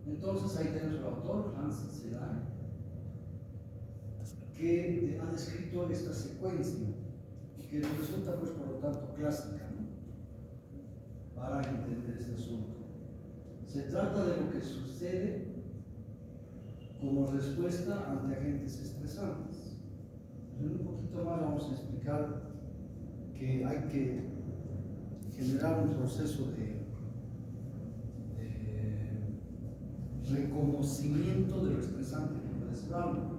Entonces ahí tenemos al autor, Hans Sedal, que ha descrito esta secuencia, que resulta pues por lo tanto clásica, ¿no?, para entender este asunto. Se trata de lo que sucede como respuesta ante agentes estresantes. En un poquito más vamos a explicar que hay que generar un proceso de reconocimiento de lo estresante que puede ser algo.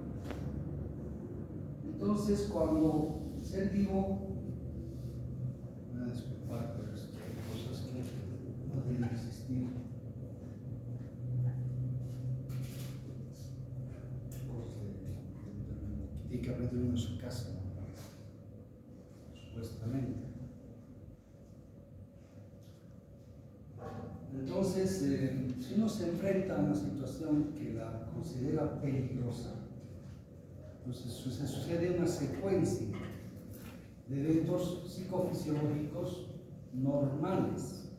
Entonces, cuando el ser vivo, me voy a disculpar, pero es que hay cosas que no deben existir. Tiene que aprender uno en su casa, supuestamente. Entonces, si uno se enfrenta a una situación que la considera peligrosa, entonces se sucede una secuencia de eventos psicofisiológicos normales.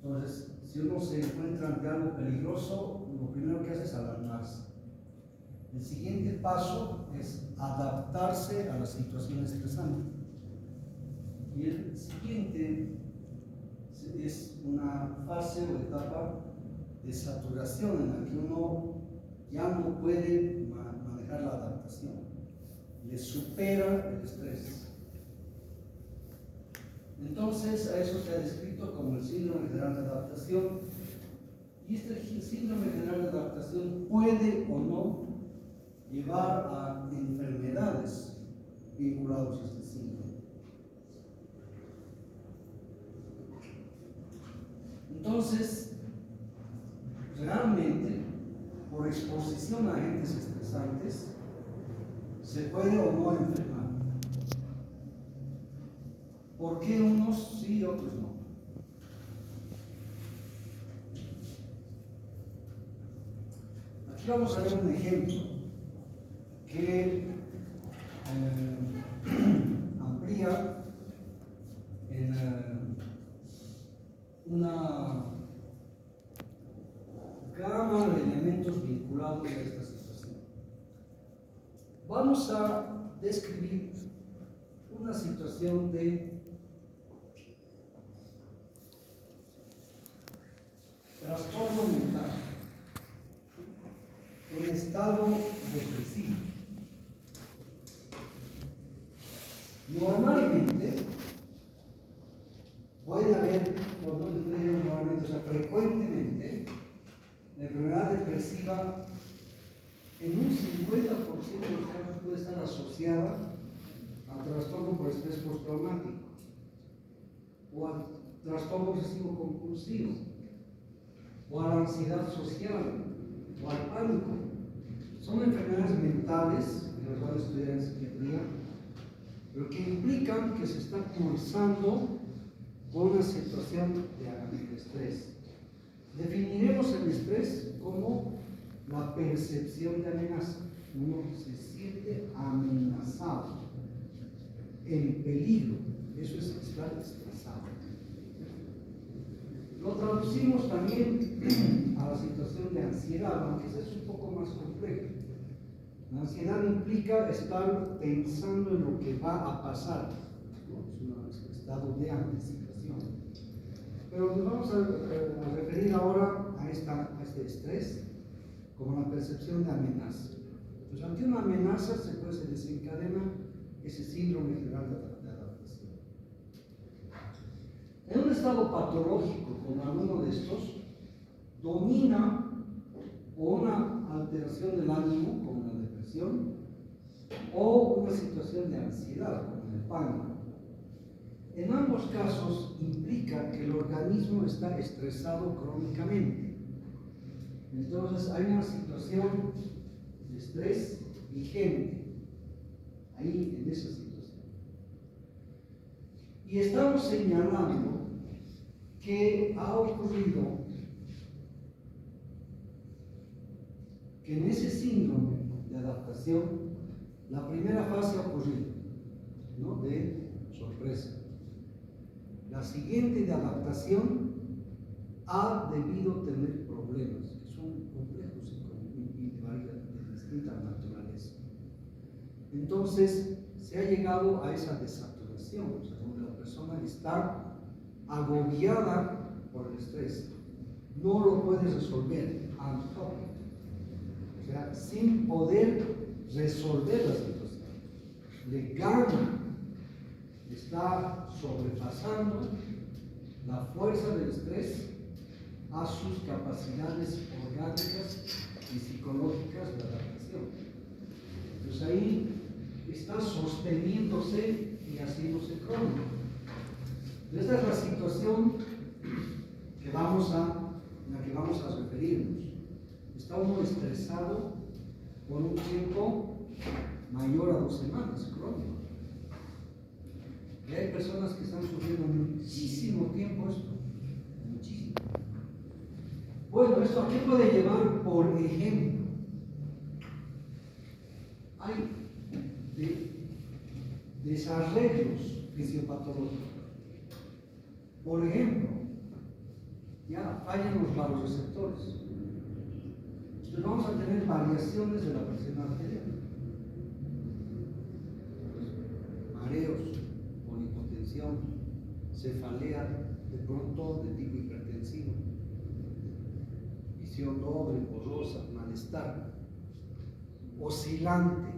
Entonces, si uno se encuentra ante algo peligroso, lo primero que hace es alarmarse. El siguiente paso es adaptarse a la situación estresante. Y el siguiente es una fase o etapa de saturación en la que uno ya no puede manejar la adaptación, le supera el estrés. Entonces a eso se ha descrito como el síndrome general de adaptación, y este síndrome general de adaptación puede o no llevar a enfermedades vinculadas a este síndrome. Entonces, realmente, por exposición a agentes estresantes, se puede o no enfermar. ¿Por qué unos sí y otros no? Aquí vamos a ver un ejemplo que amplía en una gama de elementos vinculados a esta situación. Vamos a describir una situación de trastorno mental, un estado depresivo. Normalmente puede haber, normalmente, o sea, frecuentemente, la enfermedad depresiva en un 50% de los casos puede estar asociada al trastorno por estrés postraumático o al trastorno obsesivo compulsivo o a la ansiedad social o al pánico. Son enfermedades mentales, que las van a estudiar en psiquiatría, pero que implican que se está cursando con una situación de estrés. Definiremos el estrés como la percepción de amenaza. Uno se siente amenazado, en peligro. Eso es estar estresado. Lo traducimos también a la situación de ansiedad, aunque esa es un poco más compleja. La ansiedad implica estar pensando en lo que va a pasar, ¿no? Es un estado de anticipación. Pero nos vamos a referir ahora a este estrés como la percepción de amenaza. Entonces, ante una amenaza se desencadena ese síndrome general de adaptación. En un estado patológico como alguno de estos, domina o una alteración del ánimo, como la depresión, o una situación de ansiedad, como el pánico. En ambos casos implica que el organismo está estresado crónicamente. Entonces hay una situación de estrés vigente ahí en esa situación. Y estamos señalando que ha ocurrido que en ese síndrome de adaptación, la primera fase ha ocurrido, ¿no?, de sorpresa. La siguiente de adaptación ha debido tener problemas que son complejos y de distinta naturaleza. Entonces, se ha llegado a esa desaturación, o sea, donde la persona está agobiada por el estrés, no lo puede resolver, o sea, sin poder resolver la situación, le gana, está sobrepasando la fuerza del estrés a sus capacidades orgánicas y psicológicas de adaptación. Entonces ahí está sosteniéndose y haciéndose crónico. Esta es la situación en la que vamos a referirnos. Está uno estresado por un tiempo mayor a 2 semanas, crónico. Y hay personas que están sufriendo muchísimo tiempo esto, muchísimo. Bueno, ¿esto a qué puede llevar? Por ejemplo, hay desarreglos fisiopatológicos. Por ejemplo, ya fallan los vasoreceptores. Entonces vamos a tener variaciones de la presión arterial. Mareos, polihipotensión, cefalea, de pronto de tipo hipertensivo, visión doble, borrosa, malestar, oscilante,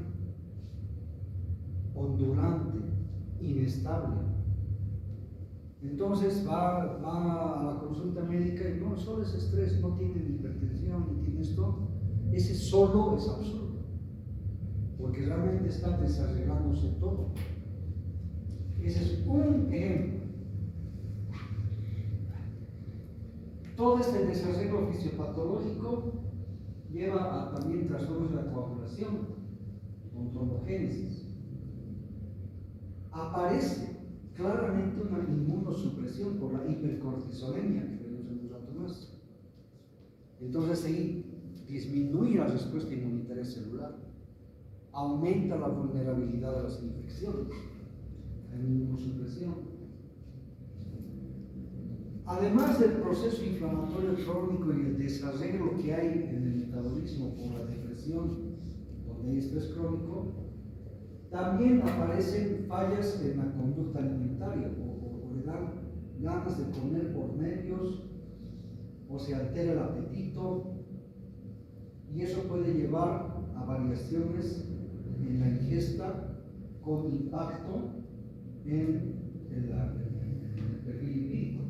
ondulante, inestable. Entonces va a la consulta médica y no, solo es estrés, no tiene ni hipertensión, ni tiene esto. Ese solo es absurdo, porque realmente está desarreglándose todo. Ese es un ejemplo. Todo este desarreglo fisiopatológico lleva a también trastornos de la coagulación, con trombogénesis. Aparece claramente una inmunosupresión por la hipercortisolemia, que veremos en un rato más. Entonces ahí disminuye la respuesta inmunitaria celular, aumenta la vulnerabilidad a las infecciones, la inmunosupresión. Además del proceso inflamatorio crónico y el desarreglo que hay en el metabolismo por la depresión, donde hay estrés crónico, también aparecen fallas en la conducta alimentaria o le dan ganas de comer por nervios o se altera el apetito y eso puede llevar a variaciones en la ingesta con impacto en el perfil lipídico.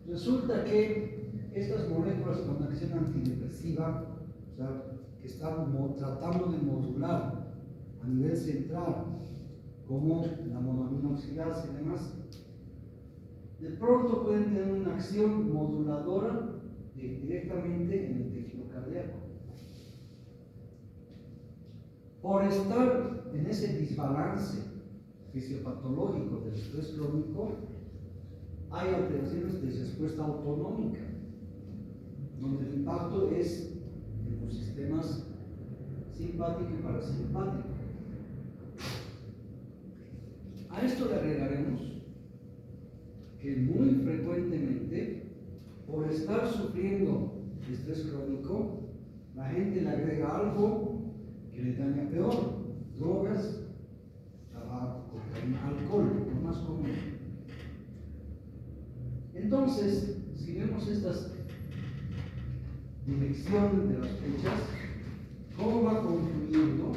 Resulta que estas moléculas con acción antidepresiva, o sea, que están tratando de modular a nivel central, como la monoaminoxidasa y demás, de pronto pueden tener una acción moduladora directamente en el tejido cardíaco. Por estar en ese desbalance fisiopatológico del estrés crónico, hay alteraciones de respuesta autonómica, donde el impacto es en los sistemas simpático y parasimpático. A esto le agregaremos que muy frecuentemente, por estar sufriendo estrés crónico, la gente le agrega algo que le daña peor: drogas, tabaco, cocaína, alcohol, lo más común. Entonces, si vemos estas direcciones de las fechas, cómo va concluyendo,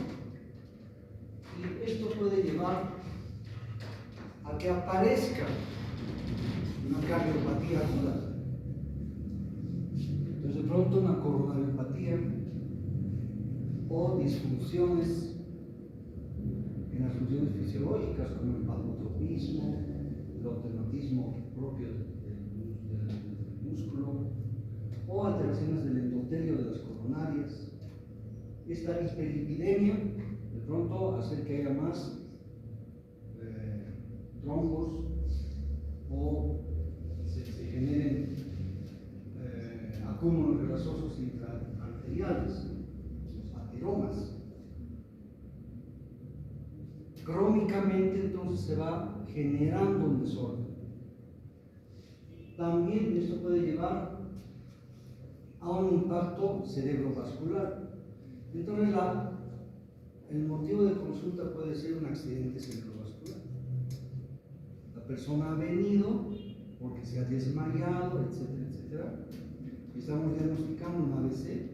y esto puede llevar a que aparezca una cardiopatía aguda. Entonces, de pronto, una coronariopatía o disfunciones en las funciones fisiológicas, como el palmotropismo, el automatismo propio del músculo, o alteraciones del endotelio de las coronarias. Esta hiperlipidemia de pronto hace que haya más trombos o se generen acúmulos grasosos intraarteriales, los ateromas. Crónicamente entonces se va generando un desorden. también esto puede llevar a un impacto cerebrovascular. Entonces, el motivo de consulta puede ser un accidente cerebrovascular. La persona ha venido porque se ha desmayado, etcétera, etcétera. Estamos diagnosticando un ABC,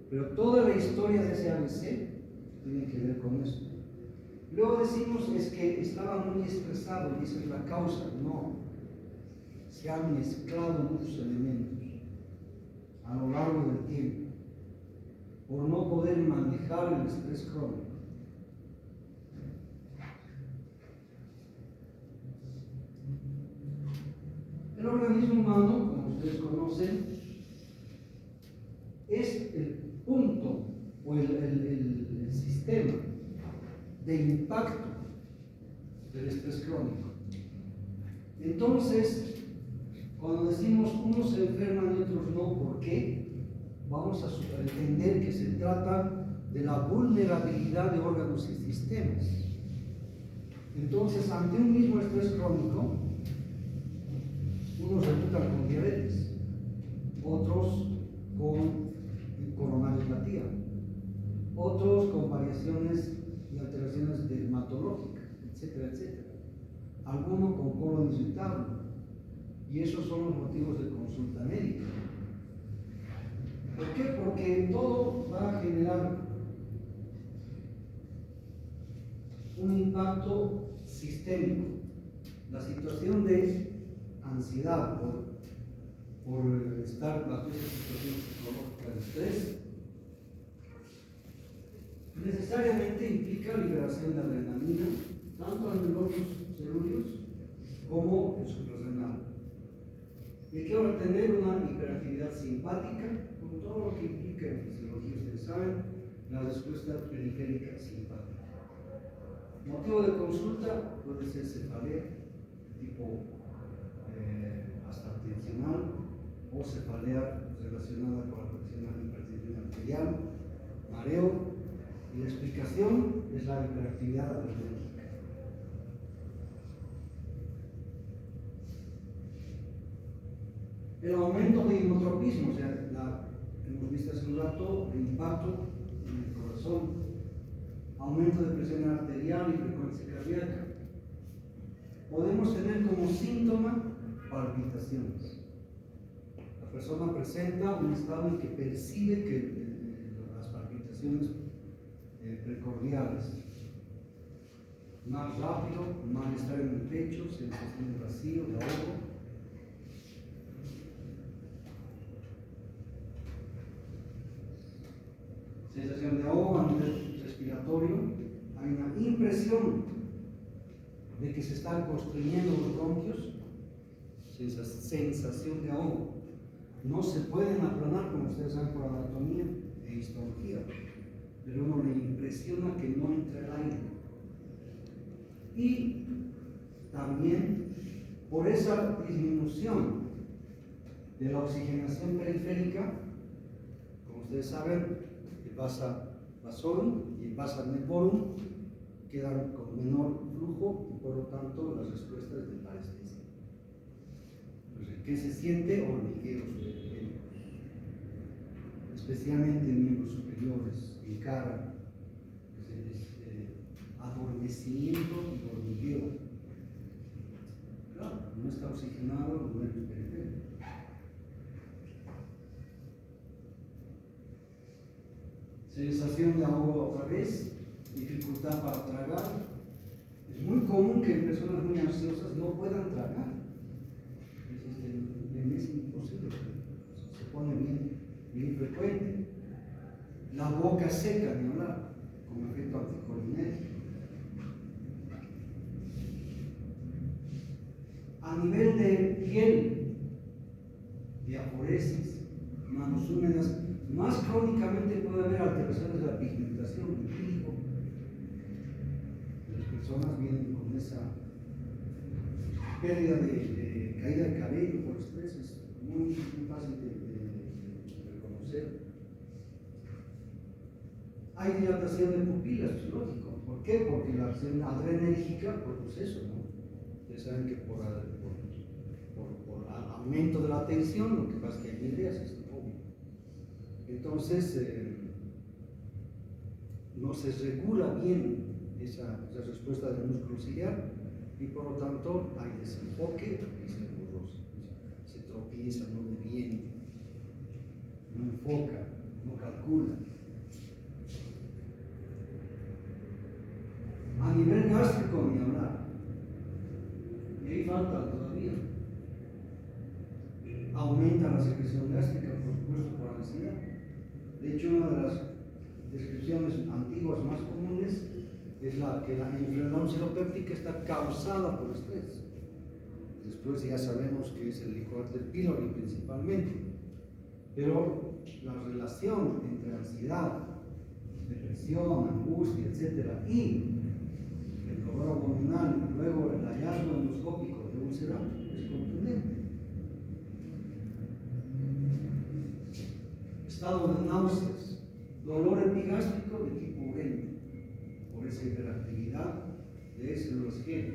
pero toda la historia de ese ABC tiene que ver con eso. Luego decimos es que estaba muy estresado y esa es la causa. No, se han mezclado muchos elementos a lo largo del tiempo por no poder manejar el estrés crónico. El organismo humano, como ustedes conocen, es el punto o el sistema de impacto del estrés crónico. Entonces, cuando decimos unos se enferman y otros no, ¿por qué? Vamos a entender que se trata de la vulnerabilidad de órganos y sistemas. Entonces, ante un mismo estrés crónico, unos resultan con diabetes, otros con coronariopatía, otros con variaciones y alteraciones dermatológicas, etcétera, etcétera. Algunos con colon irritable, y esos son los motivos de consulta médica. ¿Por qué? Porque todo va a generar un impacto sistémico. La situación de ansiedad por estar bajo esa situación psicológica de estrés necesariamente implica liberación de adrenalina, tanto en los celúleos como en suprarrenal. Y hay que tener una hiperactividad simpática, con todo lo que implica en fisiología. Ustedes saben, la respuesta periférica simpática. Motivo de consulta puede ser cefalea, tipo hasta tensional, o cefalea relacionada con la hipertensión arterial, mareo, y la explicación es la hiperactividad adrenérgica. El aumento de inotropismo, o sea, hemos visto hace un rato el impacto en el corazón, aumento de presión arterial y frecuencia cardíaca. Podemos tener como síntoma palpitaciones. La persona presenta un estado en que percibe que las palpitaciones precordiales, más rápido, malestar en el pecho, sensación de vacío, de ahogo. Sensación de ahogo a nivel respiratorio, hay una impresión de que se están construyendo los bronquios, sensación de ahogo. No se pueden aplanar, como ustedes saben, por anatomía e histología, pero uno le impresiona que no entra el aire. Y también por esa disminución de la oxigenación periférica, como ustedes saben, el vasa vasorum y el vasa nevorum quedan con menor flujo y por lo tanto las respuestas de parestesia. Entonces, ¿qué se siente? Hormigueos especialmente en miembros superiores, en cara, adormecimiento y hormigueo. Claro, no está oxigenado el nervio periférico. Sensación de ahogo otra vez, dificultad para tragar. Es muy común que personas muy ansiosas no puedan tragar. Es imposible, se pone bien frecuente. La boca seca, ni hablar, con efecto anticolinérgico. A nivel de piel, diaforesis, manos húmedas, más crónicamente puede haber alteraciones de la pigmentación del pílico. Las personas vienen con esa pérdida de caída de cabello por estrés, es muy fácil de reconocer. Hay dilatación de pupilas, es lógico. ¿Por qué? Porque la acción adrenérgica produce eso, ¿no? Ustedes saben que por aumento de la tensión, lo que pasa es que hay ideas, es obvio. Entonces, no se regula bien esa respuesta del músculo ciliar y por lo tanto hay desenfoque y se tropieza, no ve bien, no enfoca, no calcula. A nivel gástrico ni hablar, y ahí falta todavía. Aumenta la secreción gástrica, por supuesto, por ansiedad. De hecho, una de las descripciones antiguas más comunes es la que la enfermedad oncilopéptica está causada por estrés. Después ya sabemos que es el Helicobacter pylori principalmente, pero la relación entre ansiedad, depresión, angustia, etc. y el dolor abdominal y luego el hallazgo endoscópico de úlcera es contundente. Estado de náuseas, dolor epigástrico de tipo uremia, por esa hiperactividad de células G,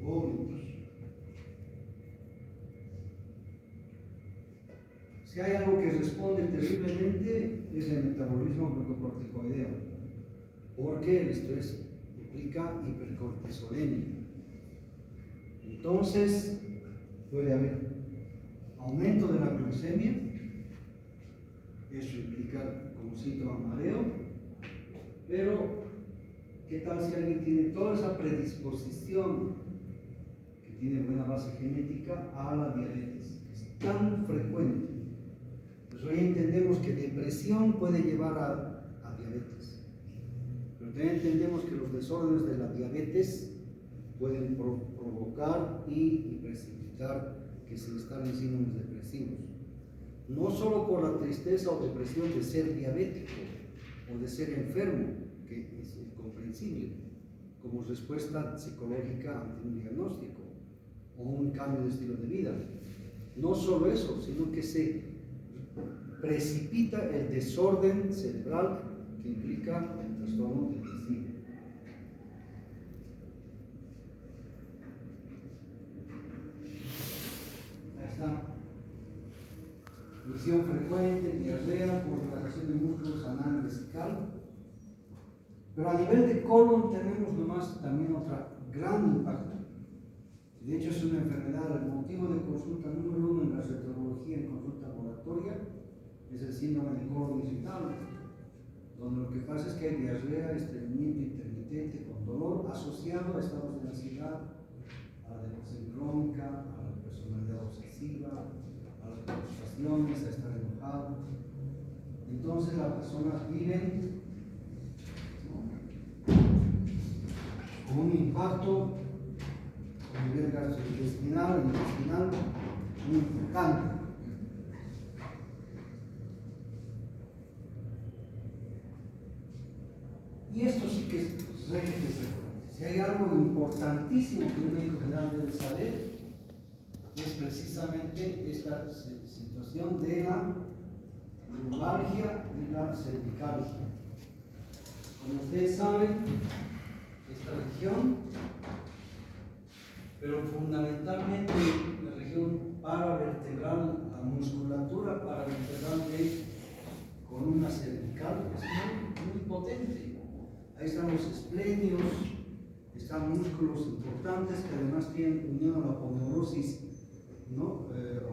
vómitos. Si hay algo que responde terriblemente es el metabolismo glucocorticoideo, porque el estrés implica hipercortisolemia. Entonces puede haber aumento de la glucemia, eso implica como síntoma mareo, pero ¿qué tal si alguien tiene toda esa predisposición que tiene buena base genética a la diabetes? Es tan frecuente. Pues hoy entendemos que depresión puede llevar a diabetes, pero también entendemos que los desórdenes de la diabetes pueden provocar y precipitar que se instalen síndromes depresivos. No solo por la tristeza o depresión de ser diabético o de ser enfermo, que es comprensible, como respuesta psicológica ante un diagnóstico o un cambio de estilo de vida. No solo eso, sino que se precipita el desorden cerebral que implica el trastorno depresivo. Ahí está. Lesión frecuente, diarrea por relajación de músculos anal y vesical. Pero a nivel de colon tenemos nomás también otro gran impacto. De hecho es una enfermedad, el motivo de consulta número 1 en la retrología en consulta ambulatoria es el síndrome de colon irritable, donde lo que pasa es que hay diarrea, estreñimiento intermitente con dolor asociado a estados de ansiedad, a la depresión crónica, a la personalidad obsesiva, a las preocupaciones, a estar enojado. Entonces las personas viven con un impacto a nivel gastrointestinal y intestinal muy importante. Y esto sí que es frecuente. Si hay algo importantísimo que un médico general debe saber, es precisamente esta situación de la lumbalgia y la cervicalgia. Como ustedes saben, esta región, pero fundamentalmente la región paravertebral, la musculatura paravertebral de columna cervical es muy potente. Ahí están los esplenios, están músculos importantes que además tienen unión a la aponeurosis, ¿no?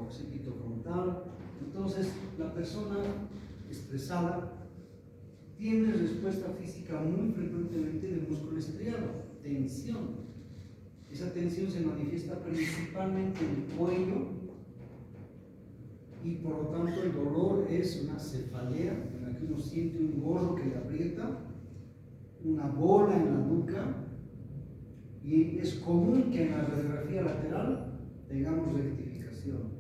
Occipito frontal. Entonces, la persona estresada tiene respuesta física muy frecuentemente de músculo estriado, tensión. Esa tensión se manifiesta principalmente en el cuello y por lo tanto el dolor es una cefalea en la que uno siente un gorro que le aprieta, una bola en la nuca, y es común que en la radiografía lateral tengamos rectificación.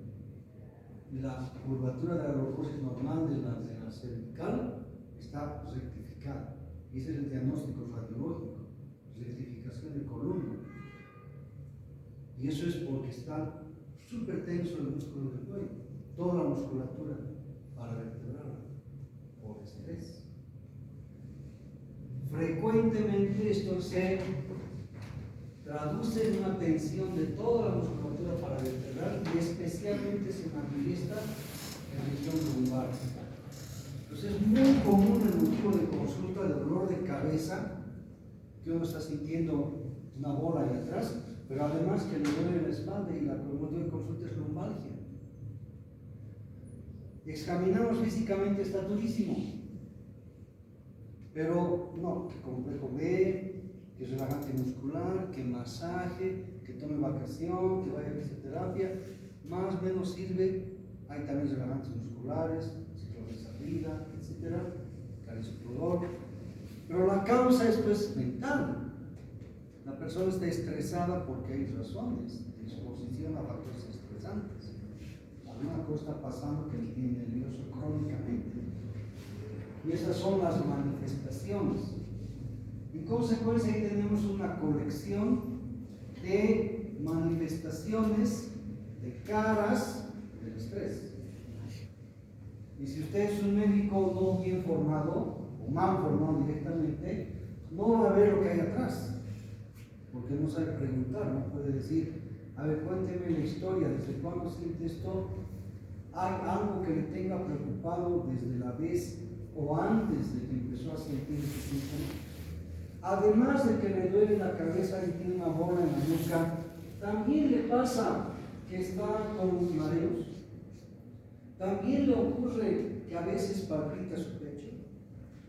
La curvatura de la lordosis normal de la cervical está rectificada, y ese es el diagnóstico radiológico, rectificación de columna. Y eso es porque está súper tenso el músculo del cuello, toda la musculatura paravertebral por estrés. Frecuentemente esto se traduce en una tensión de toda la musculatura paravertebral región lumbar. Entonces es muy común el motivo de consulta de dolor de cabeza, que uno está sintiendo una bola ahí atrás, pero además que le duele la espalda y el motivo de consulta es lumbalgia. Examinamos físicamente, está durísimo, pero no, que complejo B, que relajante muscular, que masaje, que tome vacación, que vaya a fisioterapia, más o menos sirve. Hay también relajantes musculares, ciclobenzaprina, etc., carisoprodol, pero la causa es pues mental. La persona está estresada porque hay razones de exposición a factores estresantes. Alguna cosa está pasando que le tiene nervioso crónicamente. Y esas son las manifestaciones. En consecuencia, ahí tenemos una colección de manifestaciones de caras del estrés. Y si usted es un médico no bien formado, o mal formado directamente, no va a ver lo que hay atrás. Porque no sabe preguntar, no puede decir, a ver, cuénteme la historia, ¿desde cuándo siente esto? ¿Hay algo que le tenga preocupado desde la vez o antes de que empezó a sentir ese síntoma? Además de que le duele la cabeza y tiene una bola en la nuca, también le pasa que está con mareos. También le ocurre que a veces palpita su pecho.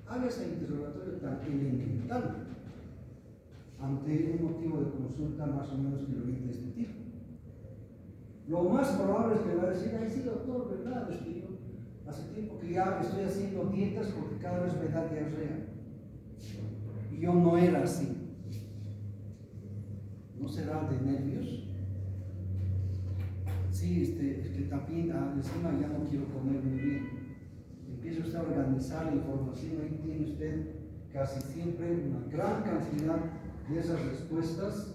Haga ese interrogatorio tan elemental ante un motivo de consulta más o menos que lo de este tipo. Lo más probable es que va a decir, ay sí doctor, ¿verdad? Es que yo hace tiempo que ya estoy haciendo dietas porque cada vez me da diarrea. Y yo no era así. ¿No será de nervios? Sí, es que también encima ya no quiero comer muy bien. Empieza usted a organizar la información, ahí tiene usted casi siempre una gran cantidad de esas respuestas,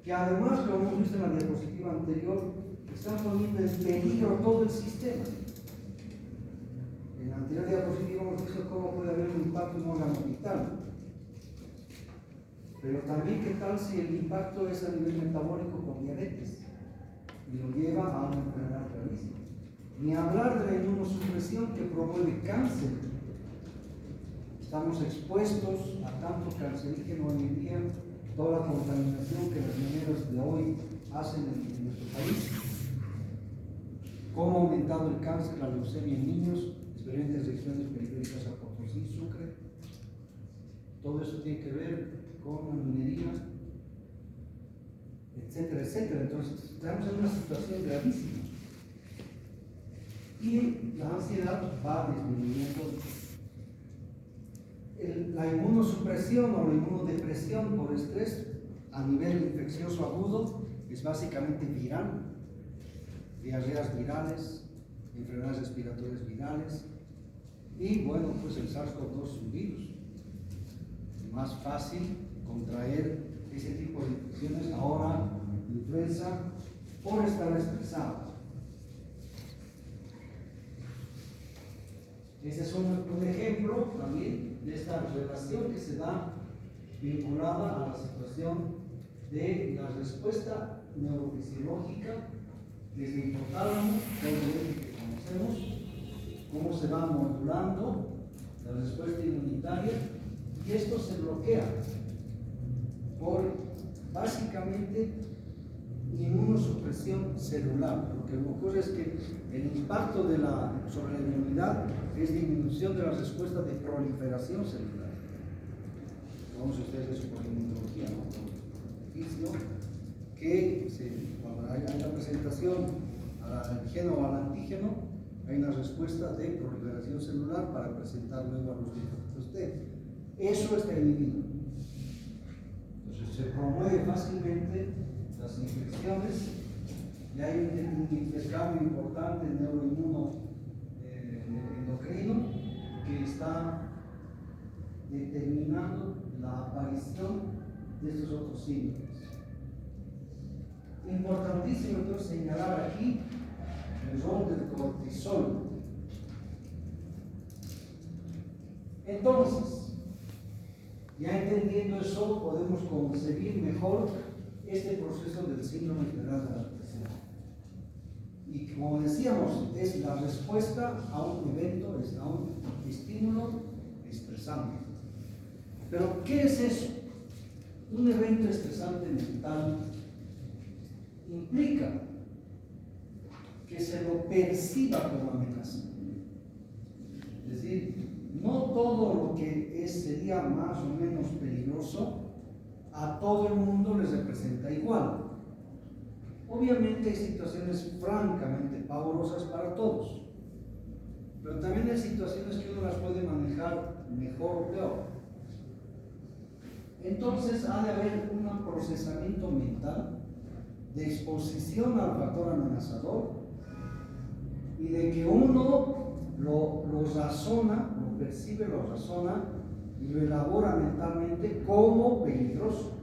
que además, como hemos visto en la diapositiva anterior, están poniendo en peligro todo el sistema. En la anterior diapositiva hemos visto cómo puede haber un impacto en un órgano vital. Pero también, ¿qué tal si el impacto es a nivel metabólico con diabetes y lo lleva a una enfermedad gravísima? Ni hablar de la inmunosupresión que promueve cáncer. Estamos expuestos a tanto cancerígeno hoy en día, toda la contaminación que las mineras de hoy hacen en nuestro país. Cómo ha aumentado el cáncer, la leucemia en niños, diferentes regiones periféricas a Potosí, Sucre. Todo eso tiene que ver con la minería, etcétera, etcétera. Entonces, estamos en una situación gravísima. Y la ansiedad va disminuyendo. La inmunosupresión o la inmunodepresión por estrés a nivel infeccioso agudo es básicamente viral, diarreas virales, enfermedades respiratorias virales y bueno, pues el SARS-CoV-2 es un virus. Es más fácil contraer ese tipo de infecciones ahora, influenza, por estar estresado. Ese es un ejemplo también de esta relación que se da vinculada a la situación de la respuesta neurofisiológica desde el hipotálamo, que conocemos, cómo se va modulando la respuesta inmunitaria, y esto se bloquea por básicamente inmunosupresión celular. Lo que ocurre es que el impacto sobre la inmunidad es disminución de la respuesta de proliferación celular. Vamos a ustedes eso por inmunología, ¿no? Que cuando hay la presentación al antígeno o al antígeno, hay una respuesta de proliferación celular para presentar luego a los linfocitos T. Eso está inhibido. Entonces se promueve fácilmente las infecciones y hay un intercambio importante neuroinmuno endocrino que está determinando la aparición de estos otros síntomas. Importantísimo entonces señalar aquí el rol del cortisol. Entonces, ya entendiendo eso, podemos concebir mejor este proceso del síndrome general de adaptación. Y como decíamos, es la respuesta a un evento, a un estímulo estresante. Pero, ¿qué es eso? Un evento estresante mental implica que se lo perciba como amenaza. Es decir, no todo lo que sería más o menos peligroso a todo el mundo les representa igual. Obviamente hay situaciones francamente pavorosas para todos, pero también hay situaciones que uno las puede manejar mejor o peor. Entonces ha de haber un procesamiento mental de exposición al factor amenazador y de que uno lo razona, lo percibe, lo razona y lo elabora mentalmente como peligroso.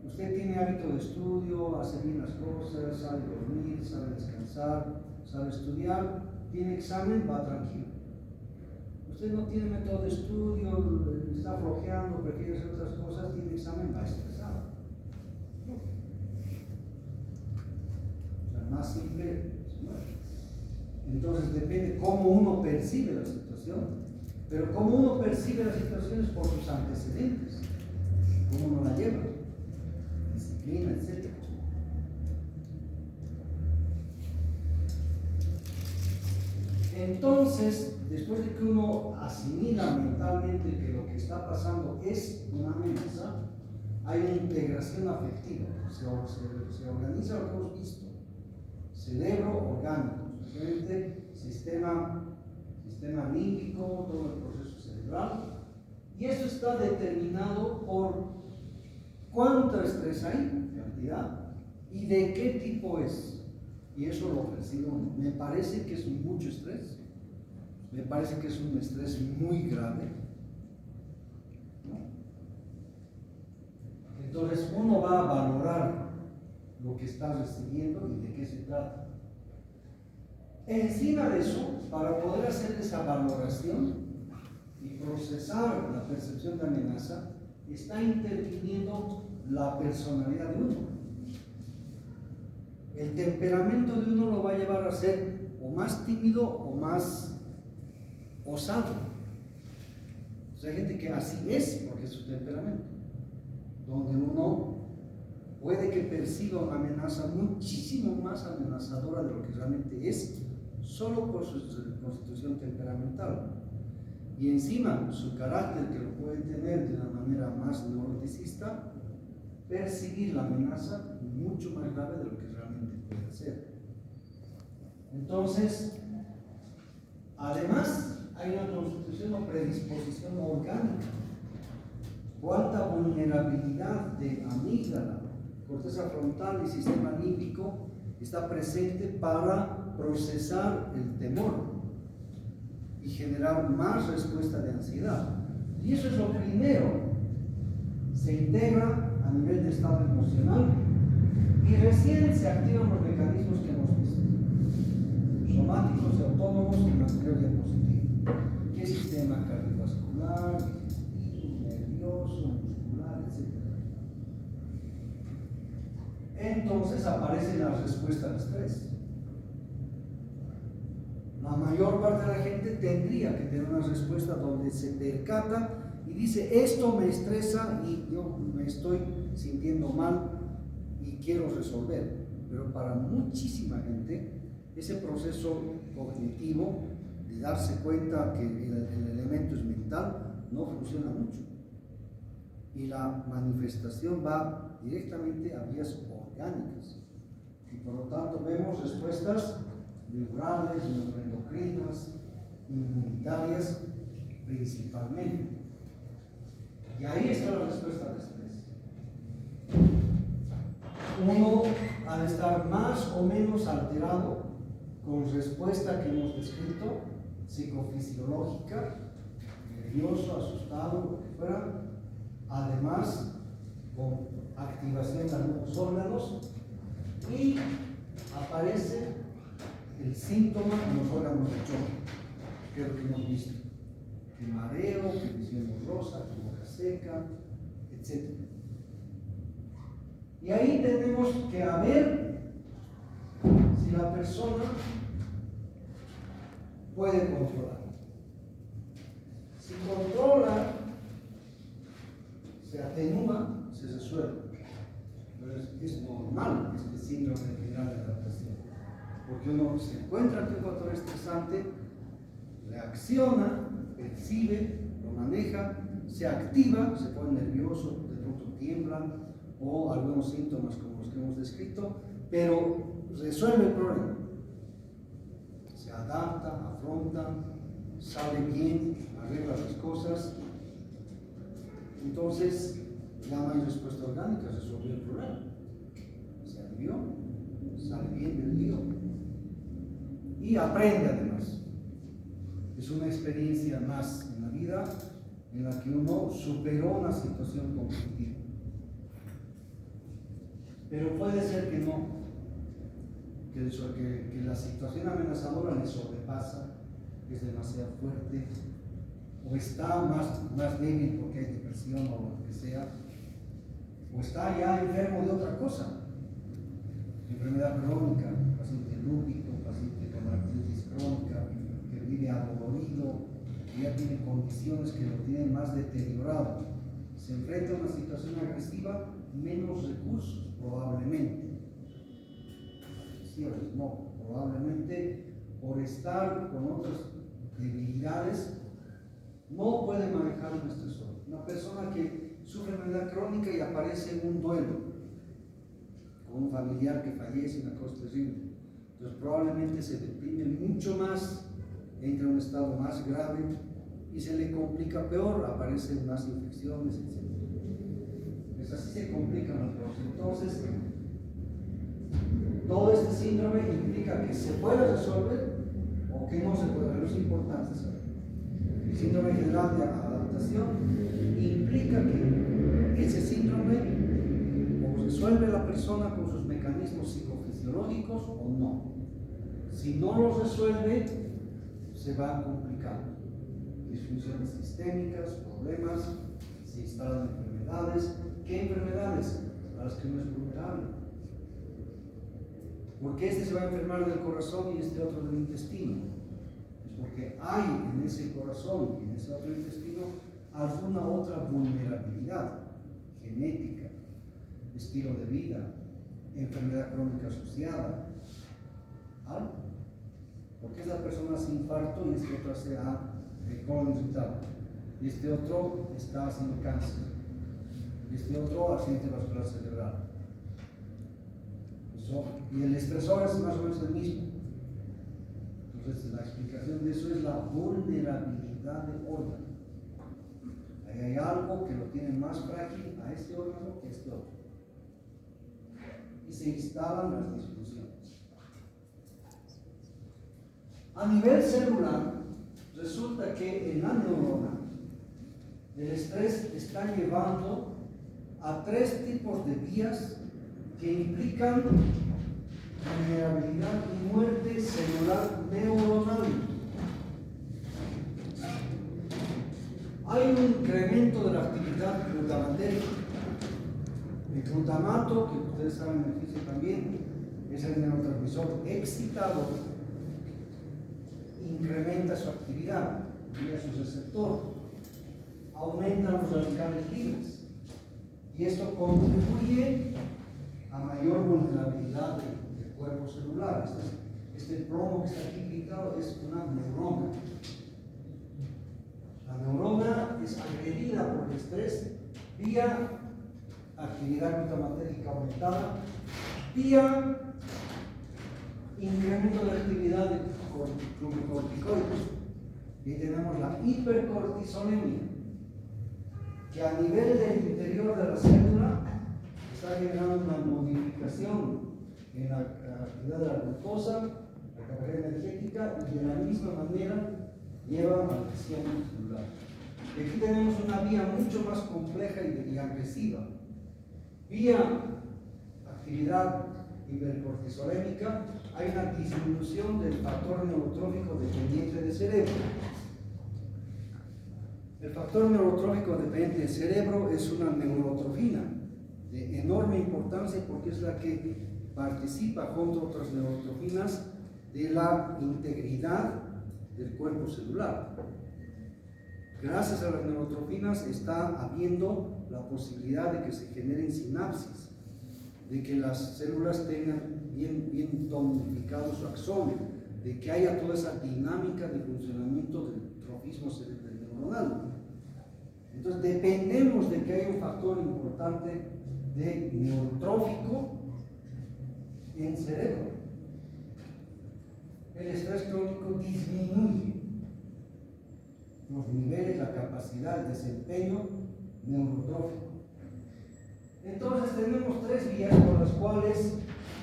Usted tiene hábito de estudio, hace bien las cosas, sabe dormir, sabe descansar, sabe estudiar, tiene examen, va tranquilo. Usted no tiene método de estudio, está flojeando, prefiere hacer otras cosas, tiene examen, va estresado. O sea, más simple, ¿no? Entonces depende cómo uno percibe la situación, pero cómo uno percibe las situaciones por sus antecedentes, cómo uno la lleva, disciplina, etc. Entonces, después de que uno asimila mentalmente que lo que está pasando es una amenaza, hay una integración afectiva, se organiza lo que hemos visto, cerebro orgánico, simplemente sistema límbico, todo el proceso cerebral, y eso está determinado por cuánto estrés hay, cantidad, y de qué tipo es. Y eso lo percibe uno. Me parece que es mucho estrés, me parece que es un estrés muy grave, ¿no? Entonces uno va a valorar lo que está recibiendo y de qué se trata. Encima de eso, para poder hacer esa valoración y procesar la percepción de amenaza, está interviniendo la personalidad de uno. El temperamento de uno lo va a llevar a ser o más tímido o más osado. O sea, hay gente que así es porque es su temperamento, donde uno puede que perciba una amenaza muchísimo más amenazadora de lo que realmente es, solo por su constitución temperamental. Y encima su carácter, que lo puede tener de una manera más neuroticista, percibir la amenaza mucho más grave de lo que realmente puede ser. Entonces, además, hay una constitución o predisposición orgánica. Cuánta vulnerabilidad de amígdala, corteza frontal y sistema límbico está presente para procesar el temor y generar más respuesta de ansiedad. Y eso es lo primero. Se integra a nivel de estado emocional y recién se activan los mecanismos que hemos visto, somáticos y autónomos en la anterior diapositiva, que es sistema cardiovascular, digestivo, nervioso, muscular, etc. Entonces aparecen las respuestas al estrés. La mayor parte de la gente tendría que tener una respuesta donde se percata y dice: esto me estresa y yo me estoy sintiendo mal y quiero resolver. Pero para muchísima gente ese proceso cognitivo de darse cuenta que el elemento es mental no funciona mucho y la manifestación va directamente a vías orgánicas y por lo tanto vemos respuestas neurales, neuroendocrinas, inmunitarias principalmente. Y ahí está la respuesta al estrés. Uno ha de estar más o menos alterado con respuesta que hemos descrito, psicofisiológica, nervioso, asustado, lo que fuera, además con activación de algunos órganos, y aparece el síntoma en los órganos de choque, que es lo que hemos visto: que mareo, que visión borrosa, que boca seca, etc. Y ahí tenemos que haber si la persona puede controlar. Si controla, se atenúa, se resuelve. Pero es normal este síndrome general de adaptación, porque uno se encuentra ante un factor estresante, reacciona, percibe, lo maneja, se activa, se pone nervioso, de pronto tiembla, o algunos síntomas como los que hemos descrito, pero resuelve el problema. Se adapta, afronta, sale bien, arregla las cosas. Entonces, llama en respuesta orgánica, resolvió el problema. Se alivió, sale bien del lío. Y aprende además. Es una experiencia más en la vida en la que uno superó una situación conflictiva. Pero puede ser que no, que la situación amenazadora le sobrepasa, que es demasiado fuerte, o está más débil porque hay depresión o lo que sea, o está ya enfermo de otra cosa, enfermedad crónica, paciente lúpico, paciente con artritis crónica, que vive adolorido, que ya tiene condiciones que lo tienen más deteriorado, se enfrenta a una situación agresiva, menos recursos probablemente. Sí, no, probablemente por estar con otras debilidades no puede manejar un estresor. Una persona que sufre enfermedad crónica y aparece en un duelo con un familiar que fallece, una cosa terrible, entonces probablemente se deprime mucho más, entra en un estado más grave y se le complica peor, aparecen más infecciones, etc. Pues así se complican las cosas. Entonces, todo este síndrome implica que se puede resolver o que no se puede, pero es importante saber. El síndrome general de adaptación implica que ese síndrome o resuelve la persona con sus mecanismos psicofisiológicos o no. Si no los resuelve, se va complicando. Disfunciones sistémicas, problemas, se instalan enfermedades. ¿Qué enfermedades? A las que no es vulnerable. Porque este se va a enfermar del corazón y este otro del intestino. Es porque hay en ese corazón y en ese otro intestino alguna otra vulnerabilidad genética, estilo de vida, enfermedad crónica asociada. ¿Algo? Porque esa persona hace infarto y este otro hace colon irritable. Y este otro está haciendo cáncer. Y este otro accidente vascular cerebral. Y el estresor es más o menos el mismo. Entonces, la explicación de eso es la vulnerabilidad del órgano. Ahí hay algo que lo tiene más frágil a este órgano que a este otro. Y se instalan las disfunciones. A nivel celular, resulta que en la neurona el estrés está llevando a 3 tipos de vías que implican vulnerabilidad y muerte celular neuronal. Hay un incremento de la actividad glutamatérgica. El glutamato, que ustedes saben en física también, es el neurotransmisor excitador, incrementa su actividad vía su receptor, aumentan los radicales libres y esto contribuye a mayor vulnerabilidad del cuerpo celular. Este plomo que está aquí pintado es una neurona. La neurona es agredida por el estrés vía actividad glutamatérgica aumentada, vía incremento de actividad de glucocorticoides. Y tenemos la hipercortisolemia, que a nivel del interior de la célula está generando una modificación en la actividad de la glucosa, la capacidad energética, y de la misma manera lleva a la presión celular. Y aquí tenemos una vía mucho más compleja y agresiva. Vía actividad hipercortisolémica, hay una disminución del factor neurotrófico dependiente del cerebro. El factor neurotrófico dependiente del cerebro es una neurotrofina de enorme importancia porque es la que participa junto a otras neurotrofinas de la integridad del cuerpo celular. Gracias a las neurotrofinas está habiendo la posibilidad de que se generen sinapsis, de que las células tengan bien tonificado su axonio, de que haya toda esa dinámica de funcionamiento del trofismo neuronal. Entonces dependemos de que haya un factor importante de neurotrófico en cerebro. El estrés crónico disminuye los niveles, la capacidad, el desempeño neurotrófico. Entonces tenemos tres vías por las cuales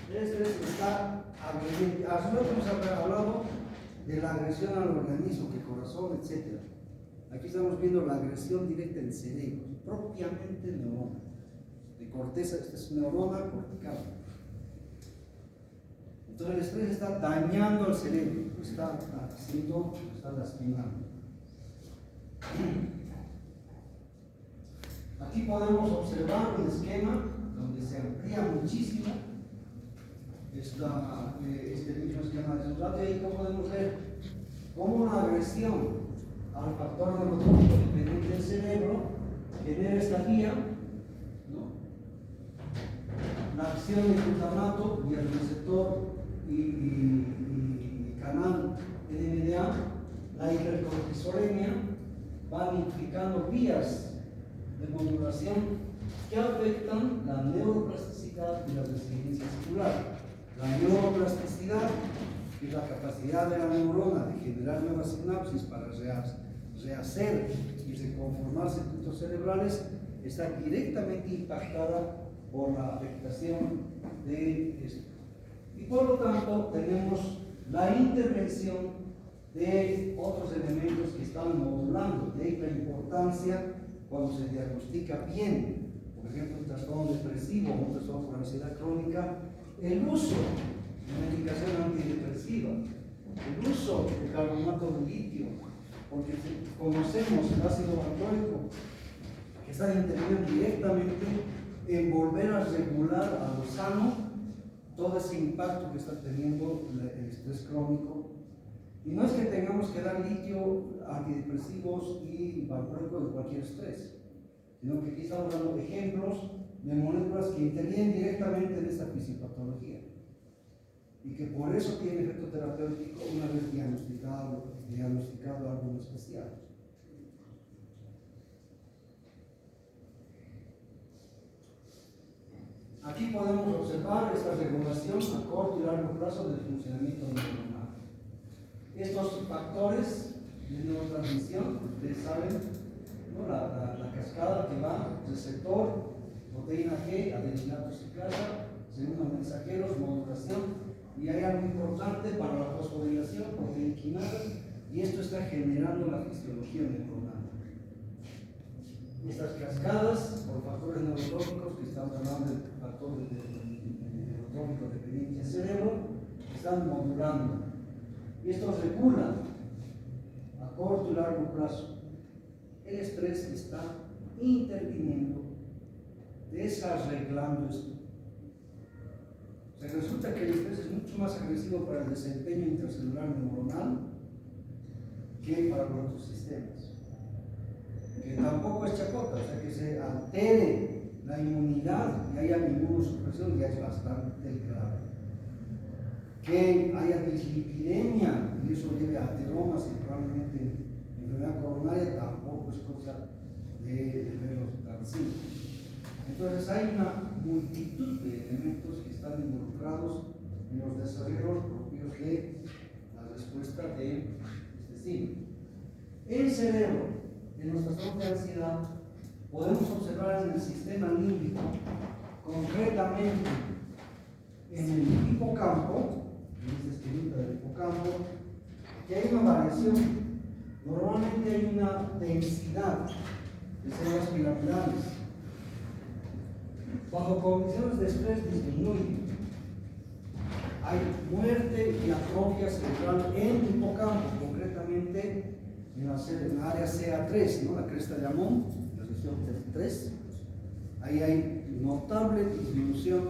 el estrés está agrediendo. A su vez hemos hablado de la agresión al organismo, que corazón, etc. Aquí estamos viendo la agresión directa en cerebro, propiamente neurona, de corteza, esta es neurona cortical. Entonces el estrés está dañando al cerebro, está lastimando. Aquí podemos observar un esquema donde se amplía muchísimo este mismo esquema de resultado, y ahí podemos ver cómo una agresión al factor neurotrófico dependiente del cerebro genera esta vía, ¿no? La acción del glutamato y el receptor y canal NMDA, la hipercortisolemia, van implicando vías de modulación que afectan la neuroplasticidad y la resiliencia celular. La neuroplasticidad es la capacidad de la neurona de generar nuevas sinapsis para rehacer y reconformar circuitos cerebrales, está directamente impactada por la afectación de esto. Y por lo tanto tenemos la intervención de otros elementos que están modulando, de ahí la importancia cuando se diagnostica bien, por ejemplo, un trastorno depresivo o un trastorno por ansiedad crónica, el uso de medicación antidepresiva, el uso de carbonato de litio, porque conocemos el ácido valproico que está interviniendo directamente en volver a regular a lo sano todo ese impacto que está teniendo el estrés crónico. Y no es que tengamos que dar litio, antidepresivos y valproico de cualquier estrés, sino que aquí estamos dando ejemplos de moléculas que intervienen directamente en esta fisiopatología y que por eso tiene efecto terapéutico una vez diagnosticado algo especial. Aquí podemos observar esta regulación a corto y largo plazo del funcionamiento neuronal. Estos factores de neurotransmisión, ustedes saben, ¿no? la cascada que va, receptor, proteína G, adeninato ciclasa, segundo mensajeros, modulación, y hay algo importante para la fosforilación, proteína quinasa, y esto está generando la fisiología neuronal. Estas cascadas, por factores neurotróficos, que estamos hablando del factor neurotrófico dependiente del cerebro, están modulando. Y esto regula a corto y largo plazo. El estrés está interviniendo, desarreglando esto. O sea, resulta que el estrés es mucho más agresivo para el desempeño intracelular neuronal que para los otros sistemas. Que tampoco es chacota, o sea, que se altere la inmunidad y haya inmunosupresión ya es bastante grave. Que haya dislipidemia y eso lleve a ateromas y probablemente enfermedad coronaria tampoco es cosa de verlos tan simple. Entonces hay una multitud de elementos que están involucrados en los desarrollos propios de la respuesta de este signo. El cerebro, en nuestra zona de ansiedad, podemos observar en el sistema límbico, concretamente en el hipocampo, en esta esquelita del hipocampo, que hay una variación. Normalmente hay una densidad de células piramidales. Bajo condiciones de estrés disminuye. Hay muerte y atrofia cerebral en el hipocampo, concretamente en la área CA3, ¿no? La cresta de Amón, la región 3. Ahí hay notable disminución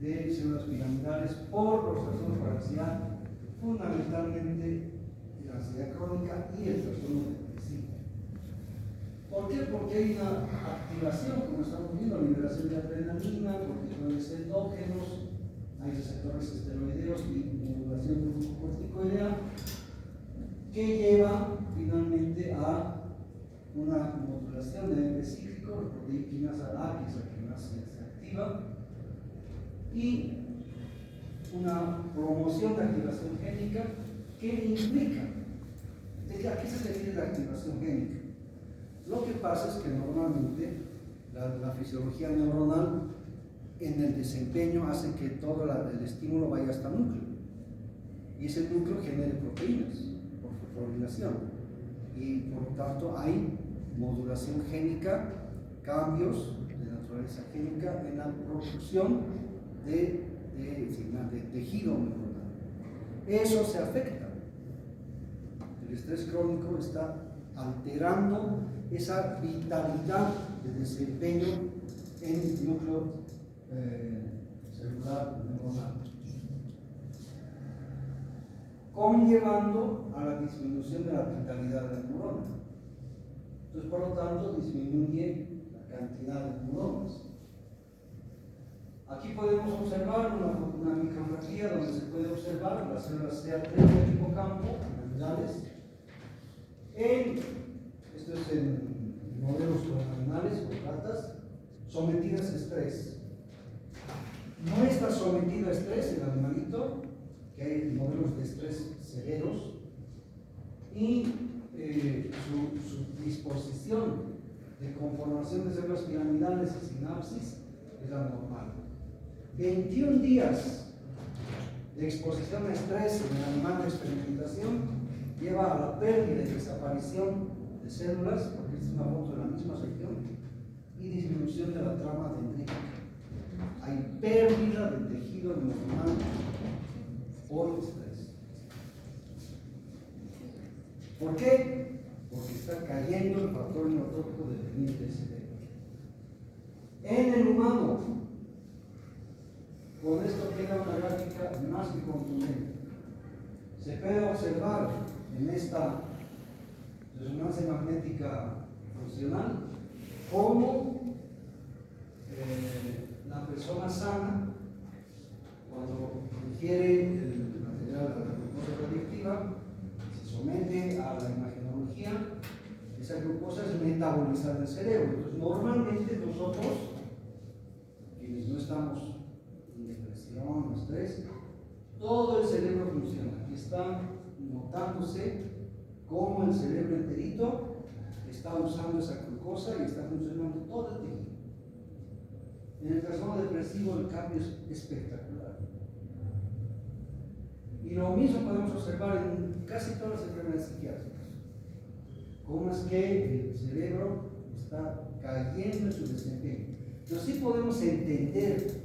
de células piramidales por los trastornos por ansiedad, fundamentalmente la ansiedad crónica y el trastorno depresivo. ¿Por qué? Porque hay una activación, como estamos viendo, liberación de adrenalina, corticoides endógenos, hay receptores esteroideos y modulación glucocorticoidea que lleva finalmente a una modulación de nivel cíclico, la proteína A, que es la que más se activa, y una promoción de activación génica que implica, ¿a qué se refiere la activación génica? Lo que pasa es que normalmente la fisiología neuronal en el desempeño hace que todo el estímulo vaya hasta el núcleo, y ese núcleo genere proteínas por fosforilación, y por lo tanto hay modulación génica, cambios de naturaleza génica en la producción de tejido neuronal. Eso se afecta. El estrés crónico está alterando esa vitalidad de desempeño en el núcleo celular neuronal, conllevando a la disminución de la vitalidad de la neurona. Entonces, por lo tanto, disminuye la cantidad de neuronas. Aquí podemos observar una micrografía donde se puede observar las células CA3 del hipocampo, piramidales, esto es en modelos animales o ratas, sometidas a estrés. No está sometido a estrés el animalito, que hay modelos de estrés severos, y su disposición de conformación de células piramidales y sinapsis es la normal. 21 días de exposición a estrés en el animal de experimentación lleva a la pérdida y desaparición de células, porque es una foto de la misma región, y disminución de la trama dendrítica. Hay pérdida de tejido neuronal por estrés. ¿Por qué? Porque está cayendo el factor neurotrópico dependiente del cerebro. En el humano, con esto queda una gráfica más que contundente. Se puede observar en esta resonancia magnética funcional cómo la persona sana, cuando ingiere el material de la glucosa radioactiva, se somete a la imagenología, esa glucosa es metabolizada en el cerebro. Entonces, normalmente nosotros, quienes no estamos en depresión o estrés, todo el cerebro funciona. Aquí está notándose cómo el cerebro enterito está usando esa glucosa y está funcionando todo el tejido. En el trastorno depresivo el cambio es espectacular. Y lo mismo podemos observar en casi todas las enfermedades psiquiátricas. Cómo es que el cerebro está cayendo en su desempeño. Pero sí podemos entender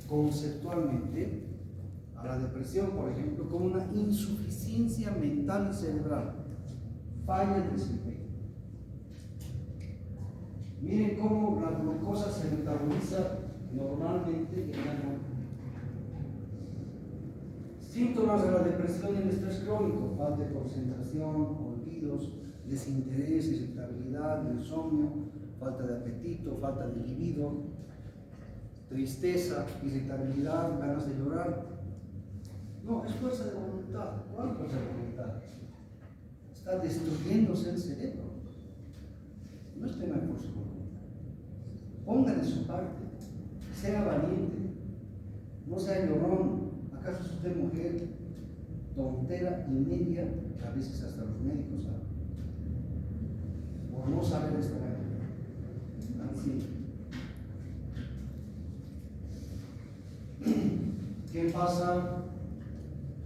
conceptualmente a la depresión, por ejemplo, como una insuficiencia mental y cerebral, falla en desempeño. Miren cómo la glucosa se metaboliza normalmente en la neurona. Síntomas de la depresión y el estrés crónico: falta de concentración, olvidos, desinterés, irritabilidad, insomnio, falta de apetito, falta de libido, tristeza, irritabilidad, ganas de llorar. No, es fuerza de voluntad. ¿Cuál fuerza de voluntad? Está destruyéndose el cerebro. No es tema de fuerza de voluntad. Ponga de su parte, sea valiente, no sea llorón. ¿Acaso es usted mujer? Tontera y media, que a veces hasta los médicos saben, por no saber esta manera. Así. ¿Qué pasa?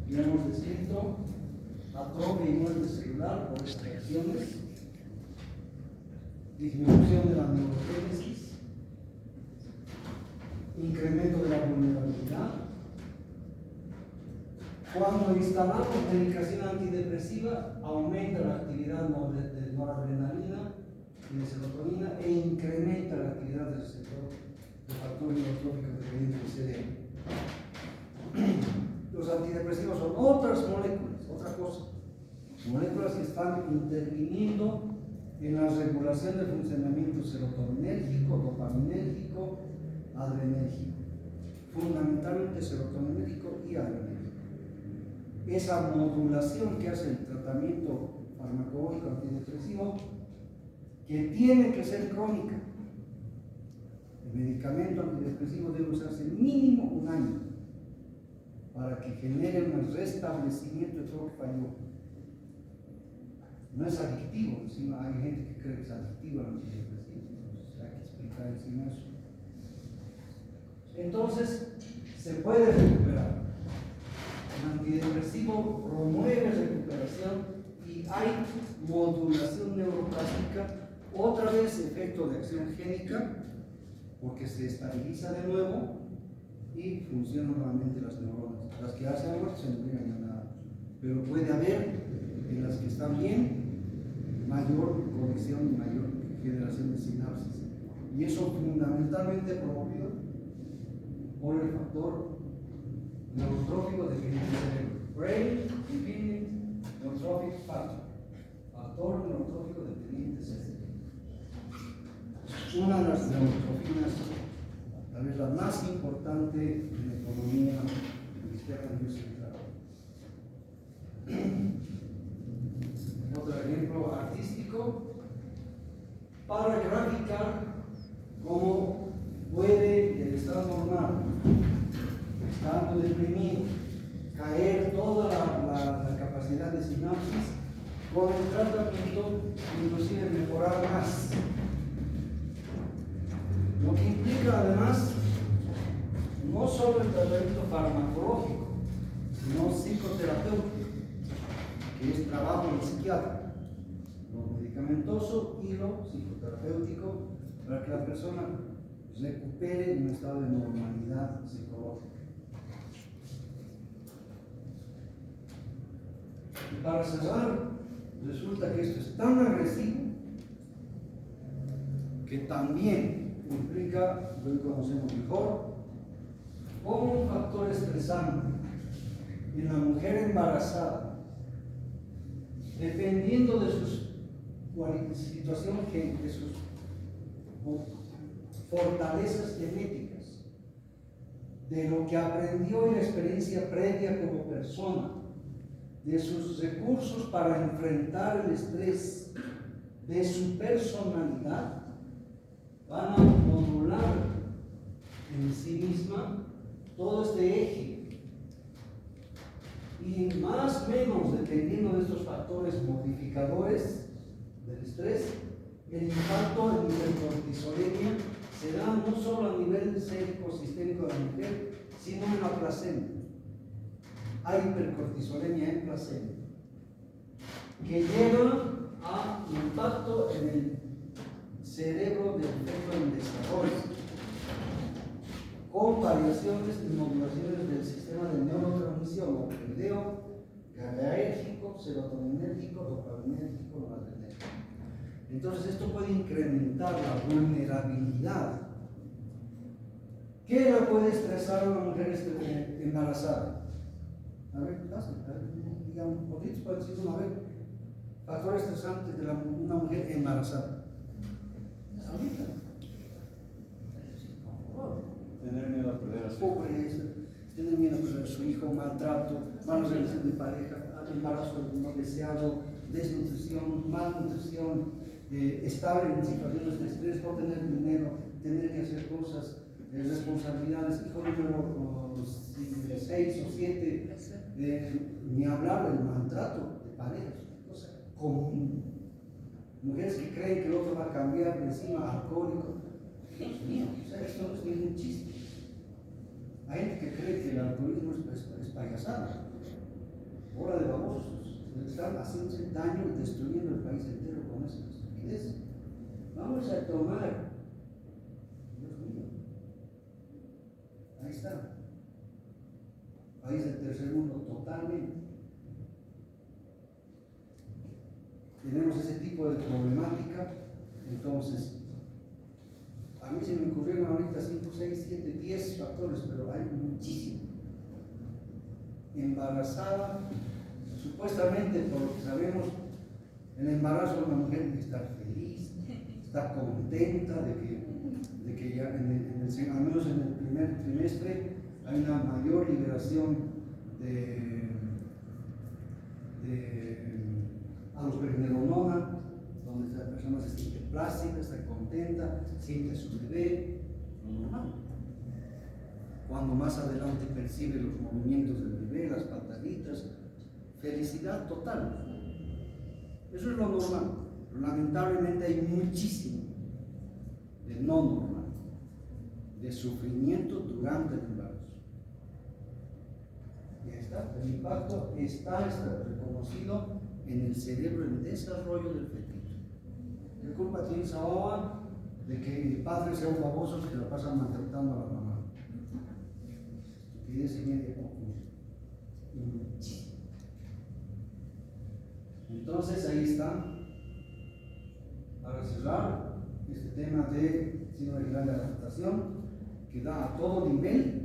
Ya hemos descrito atrofia y muerte celular por extracciones, disminución de la neurogénesis, incremento de la vulnerabilidad. Cuando instalamos medicación antidepresiva, aumenta la actividad de noradrenalina y de serotonina e incrementa la actividad del receptor de factor neurotrópico dependiente del cerebro. antidepresivos son otras moléculas, otra cosa. Moléculas que están interviniendo en la regulación del funcionamiento serotoninérgico, dopaminérgico, adrenérgico. Fundamentalmente serotoninérgico y adrenérgico. Esa modulación que hace el tratamiento farmacológico antidepresivo, que tiene que ser crónica. El medicamento antidepresivo debe usarse mínimo 1 año para que genere un restablecimiento de todo lo que falló. No es adictivo, encima hay gente que cree que es adictivo al antidepresivo, entonces hay que explicar encima eso. Entonces, se puede recuperar. El antidepresivo promueve recuperación y hay modulación neuroplástica, otra vez efecto de acción génica, porque se estabiliza de nuevo y funcionan nuevamente las neuronas. Las que hacen muerte se no llegan a nada, pero puede haber en las que están bien mayor conexión y mayor generación de sinapsis. Y eso fundamentalmente promovido por el factor neurotrófico dependiente del cerebro. Brain Dependent Neurotrophic Factor. Factor neurotrófico dependiente del cerebro. Una de las neurotrofinas, tal vez la más importante en la economía del sistema nervioso central. Otro ejemplo artístico para graficar cómo puede el estado normal, estando deprimido, caer toda la capacidad de sinapsis, con el tratamiento inclusive mejorar más. Lo que implica además no solo el tratamiento farmacológico, sino psicoterapéutico, que es trabajo del psiquiatra, lo medicamentoso y lo psicoterapéutico, para que la persona recupere un estado de normalidad psicológica. Y para cerrar, resulta que esto es tan agresivo que también implica, lo conocemos mejor, como un factor estresante en la mujer embarazada, dependiendo de su situación, de sus fortalezas genéticas, de lo que aprendió en la experiencia previa como persona, de sus recursos para enfrentar el estrés, de su personalidad, van a modular en sí misma todo este eje. Y más o menos, dependiendo de estos factores modificadores del estrés, el impacto en hipercortisolemia será no solo a nivel sérico sistémico de la mujer, sino en la placenta. Hay hipercortisolemia en placenta, que lleva a impacto en el cerebro del efecto en desarrollo, con variaciones y modulaciones del sistema de neurotransmisión, opiodeo, GABAérgico, serotoninérgico, dopaminérgico, noradrenérgico. Entonces, esto puede incrementar la vulnerabilidad. ¿Qué la puede estresar a una mujer embarazada? A ver, digamos, poquitos pueden decir una vez, factores estresantes de una mujer embarazada. Ahorita. Tener miedo a perder a su hijo. Pobreza, tener miedo a perder a su hijo, maltrato, mala relación de pareja, embarazo no deseado, desnutrición, malnutrición, estar en situaciones de estrés, no tener dinero, tener que hacer cosas, responsabilidades, hijo número 6 o 7, ni hablar del maltrato de pareja, es una cosa común. Mujeres que creen que el otro va a cambiar, encima alcohólico. Dios mío, o sea, esto no es ningún chiste. Hay gente que cree que el alcoholismo es payasada. Hora de babosos. Están haciéndose daño y destruyendo el país entero con esa estupidez. Vamos a tomar. Dios mío. Ahí está. País del tercer mundo totalmente. Tenemos ese tipo de problemática. Entonces, a mí se me ocurrieron ahorita 5, 6, 7, 10 factores, pero hay muchísimos. embarazada, supuestamente, por lo que sabemos, en el embarazo una mujer está feliz, está contenta de que ya al menos en el primer trimestre hay una mayor liberación de aldosteronorona, donde la persona se siente plástica, está contenta, siente a su bebé, normal. Cuando más adelante percibe los movimientos del bebé, las pataditas, felicidad total. Eso es lo normal. Pero lamentablemente hay muchísimo de no normal, de sufrimiento durante el embarazo. Y ahí está, el impacto está reconocido en el cerebro, en el desarrollo del fetito. ¿Qué culpa tiene esa baba de que el padre sea un baboso que la pasa maltratando a la mamá? Estupidez y media. Entonces ahí está, para cerrar este tema de síndrome de adaptación, que da a todo nivel,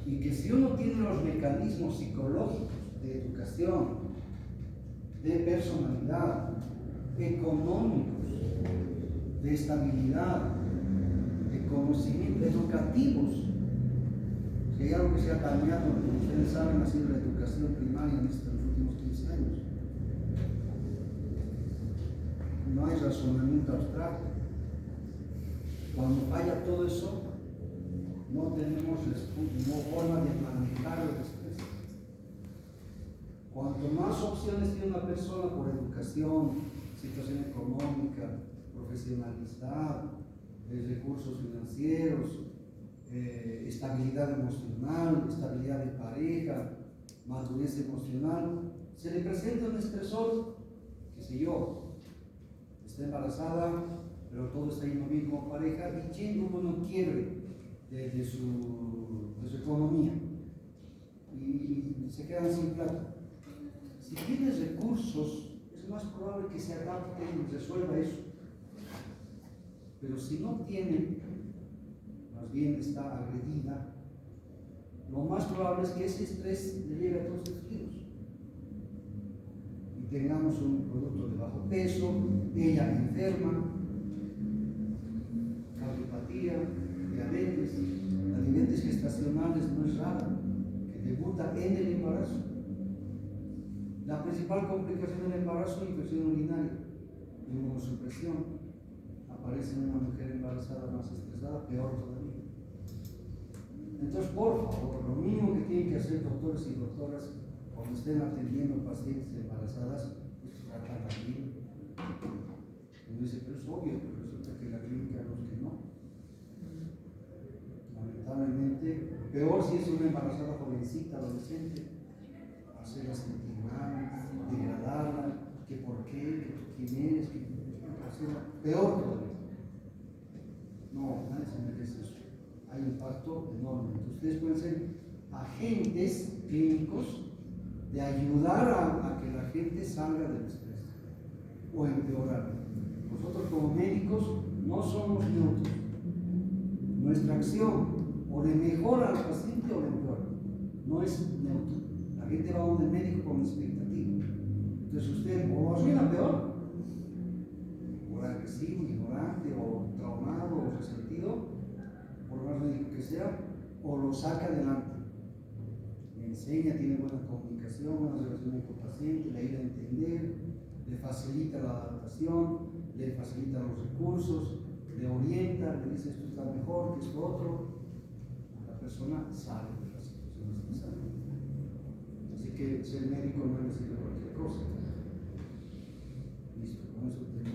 y que si uno tiene los mecanismos psicológicos de educación, de personalidad, económicos, de estabilidad, de conocimiento, educativos, si hay algo que se ha cambiado, como ustedes saben, ha sido la educación primaria en estos últimos 15 años. No hay razonamiento abstracto. Cuando falla todo eso, no tenemos forma de manejar el estrés. Cuanto más opciones tiene una persona por educación, situación económica, profesionalidad, recursos financieros, estabilidad emocional, estabilidad de pareja, madurez emocional, se le presenta un estresor, qué sé yo, está embarazada, pero todo está yendo bien como pareja, y quién uno no quiere de su economía, y se quedan sin plata. Si tienes recursos, es más probable que se adapte y resuelva eso. Pero si no tiene, más bien está agredida, lo más probable es que ese estrés le llegue a todos sus hijos. Y tengamos un producto de bajo peso, ella enferma, cardiopatía, diabetes gestacionales no es rara, que debuta en el embarazo. La principal complicación del embarazo es infección urinaria, inmunosupresión. Aparece en una mujer embarazada más estresada, peor todavía. Entonces, por favor, lo mínimo que tienen que hacer doctores y doctoras cuando estén atendiendo pacientes embarazadas es tratarla bien. Uno dice, pero es obvio, pero resulta que la clínica no es que no. Lamentablemente, peor si es una embarazada jovencita, adolescente, hacerla sentir mal, degradarla, que por qué, que tú quién eres, que hacerla peor todavía. No, nadie se merece eso. Hay un impacto enorme. Entonces, ustedes pueden ser agentes clínicos de ayudar a que la gente salga del estrés o empeorarlo. Nosotros como médicos no somos neutros. Nuestra acción o le mejora al paciente o le empeora. No es neutro. La gente va a donde el médico con expectativa. Entonces usted o lo arruina peor, por agresivo, ignorante o traumado o resentido, por más médico que sea, o lo saca adelante. Le enseña, tiene buena comunicación, buena relación con el paciente, le ayuda a entender, le facilita la adaptación, le facilita los recursos, le orienta, le dice esto está mejor que esto otro. La persona sale de la situación estresante. Así que ser médico no es decir cualquier cosa. Listo, con eso terminamos.